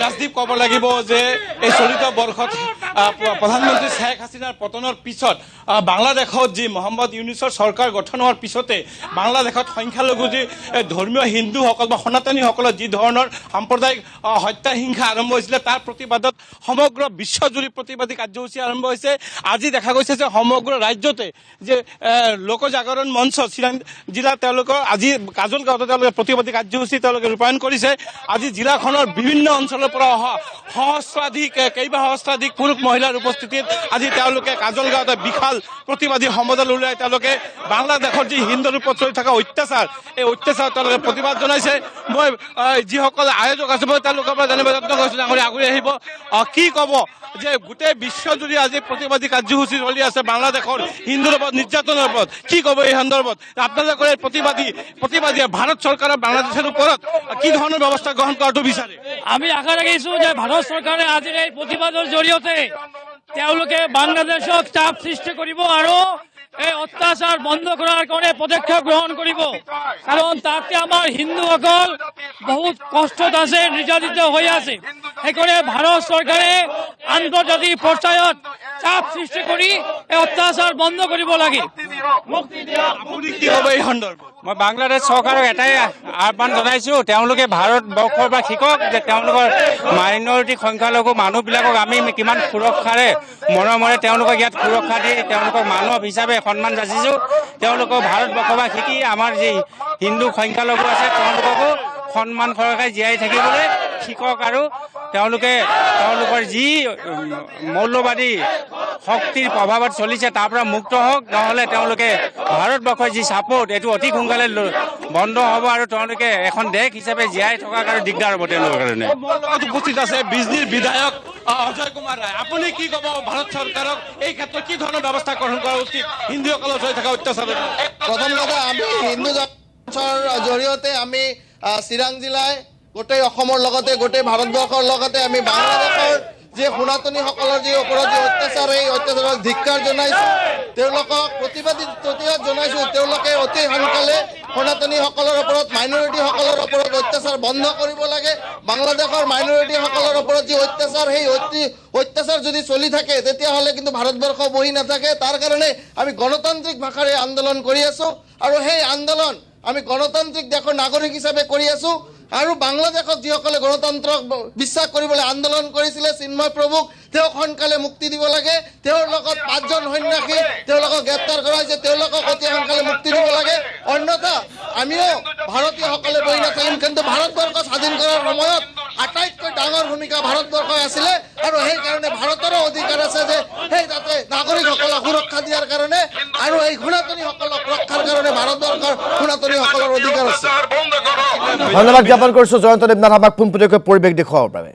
ৰাজদীপ ক'ব লাগিব যে এই চলিত বৰ্ষত প্ৰধানমন্ত্ৰী শ্বেখ হাছিনাৰ পতনৰ পিছত বাংলাদেশত যি মহম্মদ ইউনুছৰ চৰকাৰ গঠন হোৱাৰ পিছতে বাংলাদেশত সংখ্যালঘু যি ধৰ্মীয় হিন্দুসকল বা সনাতনীসকলৰ যি ধৰণৰ সাম্প্ৰদায়িক হত্যা হিংসা আৰম্ভ হৈছিলে তাৰ প্ৰতিবাদত সমগ্ৰ বিশ্বজুৰি প্ৰতিবাদী কাৰ্যসূচী আৰম্ভ হৈছে। আজি দেখা গৈছে যে সমগ্ৰ ৰাজ্যতে যে লোক জাগৰণ মঞ্চ চিৰাং জিলা তেওঁলোকৰ আজি কাজল গাঁৱতে তেওঁলোকে প্ৰতিবাদী কাৰ্যসূচী তেওঁলোকে ৰূপায়ণ কৰিছে। আজি জিলাখনৰ বিভিন্ন অঞ্চলৰ পৰা অহা কেইবা সহস্ৰাধিক পুৰুষ মহিলাৰ উপস্থিতিত আজি তেওঁলোকে কাজল গাঁৱতে বিশাল প্ৰতিবাদী সমদল উলিয়াই তেওঁলোকে বাংলাদেশৰ যি হিন্দুৰ ওপৰত চলি থকা অত্যাচাৰ এই অত্যাচাৰ তেওঁলোকে প্ৰতিবাদ জনাইছে। মই যিসকল আয়োজক আছে মই তেওঁলোকৰ পৰা জানিব যত্ন কৰিছোঁ। ডাঙৰি আগুৰি আহিব, কি ক'ব যে গোটেই বিশ্বজুৰি আজি প্ৰতিবাদী কাৰ্যসূচী চলি আছে বাংলাদেশৰ হিন্দুৰ ওপৰত নিৰ্যাতনৰ ওপৰত, কি ক'ব এই সন্দৰ্ভত? আপোনালোকৰ এই প্ৰতিবাদীয়ে ভাৰত চৰকাৰৰ বাংলাদেশৰ ওপৰত কি ধৰণৰ ব্যৱস্থা গ্ৰহণ কৰাটো বিচাৰে? আমি আশা ৰাখিছোঁ যে ভাৰত চৰকাৰে আজিৰ এই প্ৰতিবাদৰ জৰিয়তে তেওঁলোকে বাংলাদেশক চাপ সৃষ্টি কৰিব আৰু এই অত্যাচাৰ বন্ধ কৰাৰ কাৰণে পদক্ষেপ গ্ৰহণ কৰিব। কাৰণ তাতে আমাৰ হিন্দুসকল বহুত কষ্টত আছে, নিৰ্যাতিত হৈ আছে। সেইকাৰণে ভাৰত চৰকাৰে আন্তৰ্জাতিক পৰ্যায়ত চাপ সৃষ্টি কৰি এই অত্যাচাৰ বন্ধ কৰিব লাগে। আপুনি কি ক'ব এই সন্দৰ্ভত? মই বাংলাদেশ চৰকাৰক এটাই আহ্বান জনাইছোঁ, তেওঁলোকে ভাৰতবৰ্ষৰ পৰা শিকক যে তেওঁলোকৰ মাইনৰিটি সংখ্যালঘু মানুহবিলাকক আমি কিমান সুৰক্ষাৰে মৰমেৰে তেওঁলোকক ইয়াত সুৰক্ষা দি তেওঁলোকক মানৱ হিচাপে সন্মান যাচিছোঁ। তেওঁলোকক ভাৰতবৰ্ষৰ পৰা শিকি আমাৰ যি হিন্দু সংখ্যালঘু আছে তেওঁলোককো সন্মান সহকাৰে জীয়াই থাকিবলৈ শিকক আৰু তেওঁলোকৰ যি মৌলবাদী শক্তিৰ প্ৰভাৱত চলিছে তাৰ পৰা মুক্ত হওক, নহ'লে তেওঁলোকে ভাৰতবৰ্ষৰ যি ছাপোৰ্ট এইটো অতি সোনকালে বন্ধ হ'ব আৰু তেওঁলোকে এখন দেশ হিচাপে জীয়াই থকাৰ কাৰণে দিগদাৰ হ'ব তেওঁলোকৰ কাৰণে। উপস্থিত আছে বিজনীৰ বিধায়ক অজয় কুমাৰ ৰায়। আপুনি কি ক'ব ভাৰত চৰকাৰক এই ক্ষেত্ৰত কি ধৰণৰ ব্যৱস্থা গ্ৰহণ কৰা উচিত হিন্দুসকলৰ হৈ থকা অত্যাচাৰৰ? প্ৰথম কথা, আমি হিন্দু মঞ্চৰ জৰিয়তে আমি চিৰাং জিলাই গোটেই অসমৰ লগতে গোটেই ভাৰতবৰ্ষৰ লগতে আমি বাংলাদেশৰ যি সনাতনীসকলৰ যি ওপৰত যি অত্যাচাৰ এই অত্যাচাৰক ধিক্কাৰ জনাইছোঁ, তেওঁলোকক প্ৰতিবাদ জনাইছোঁ। তেওঁলোকে অতি সোনকালে সনাতনীসকলৰ ওপৰত মাইনৰিটিসকলৰ ওপৰত অত্যাচাৰ বন্ধ কৰিব লাগে। বাংলাদেশৰ মাইনৰিটিসকলৰ ওপৰত যি অত্যাচাৰ সেই অত্যাচাৰ যদি চলি থাকে তেতিয়াহ'লে কিন্তু ভাৰতবৰ্ষ বহি নাথাকে। তাৰ কাৰণে আমি গণতান্ত্ৰিক ভাষাৰে আন্দোলন কৰি আছোঁ আৰু সেই আন্দোলন আমি গণতান্ত্ৰিক দেশৰ নাগৰিক হিচাপে কৰি আছোঁ। আৰু বাংলাদেশত যিসকলে গণতন্ত্ৰক বিশ্বাস কৰিবলৈ আন্দোলন কৰিছিলে, চিন্ময় প্ৰভুক তেওঁক সোনকালে মুক্তি দিব লাগে। তেওঁৰ লগত 5জন সন্যাসী তেওঁলোকক গ্ৰেপ্তাৰ কৰা হৈছে, তেওঁলোকক অতি সোনকালে মুক্তি দিব লাগে। অন্যথা আমিও ভাৰতীয়সকলে বহি নাথাকিম। কিন্তু ভাৰতবৰ্ষ স্বাধীন কৰাৰ সময়ত আটাইতকৈ ডাঙৰ ভূমিকা ভাৰতবৰ্ষই আছিলে আৰু সেইকাৰণে ভাৰতৰো অধিকাৰ আছে যে সেই তাতে নাগৰিকসকলক সুৰক্ষা দিয়াৰ কাৰণে আৰু এই সনাতনীসকলক ৰক্ষাৰ কাৰণে ভাৰতবৰ্ষৰ সনাতনীসকলৰ অধিকাৰ আছে। ধন্যবাদ জ্ঞাপন কৰিছোঁ জয়ন্ত দেৱনাথ আমাক পোনপটীয়াকৈ পৰিৱেশ দেখুৱাবৰ বাবে।